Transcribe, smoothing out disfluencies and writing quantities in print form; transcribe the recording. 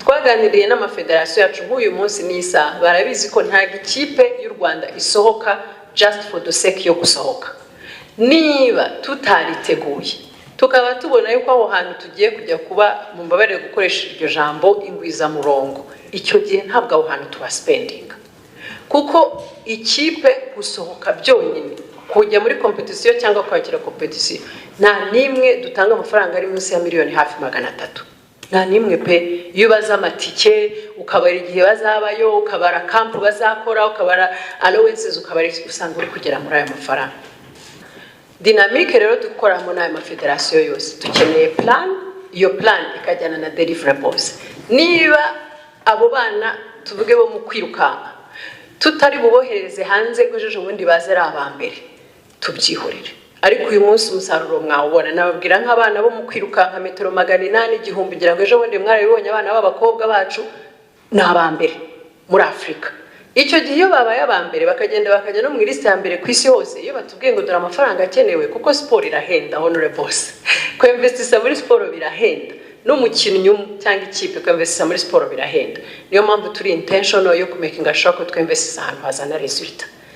twaganiriye n'amafederasiyo yacu nk'uyu munsi n'isa barabizi ko nta gikipe y'u Rwanda isohoka just for the sake yo gusohoka. Niba tutariteguye tukaba tubona yuko aho hantu tugiye kujya kuba mu mbabare gukoresha iryo jambo ingwiza murongo, icyo gihe ntabwo aho hantu tuba spending, kuko ikipe gusohoka byonyine kujya muri competition cyangwa kwakira competition nta nimwe dutanga amafaranga ari munsi ya miliyoni hafi 300. Nta nimwe pe. Iyo baza amatike ukabara igihe bazabayo, ukabara camp bazakora, ukabara allowances, ukabara usanga uri kugera muri ayo mafaranga. Dynamique rero dukoramo n'ayo mafederasiyo yose dukeneye plan, iyo plan ikajyana na deliverables. Niba abo bana tuvuge bo mu kwirukanka tutari bubohereze hanze gujeje ubundi bazera abambere tubyihorere, ariko uyu munsi umusaruro mwawubona. Nababwira nk'abana bo mu kwirukanka metero 800 igihumbi, ngira ngo ejo bundi mwarabibonye abana b'abakobwa bacu n'abambere muri Afrika. Icyo gihe iyo babaye abambere bakagenda bakajya no mu liste ya mbere ku isi hose, iyo batubwiye ngo dore amafaranga akenewe, kuko sport irahenda honorables, ko investisa muri sport birahenda, n'umukinnyi cyangwa ikipe ko investisa muri sport birahenda. Niyo mpamvu turi intentional yo kumakinga sure ko twinvestisa ahantu hazana result.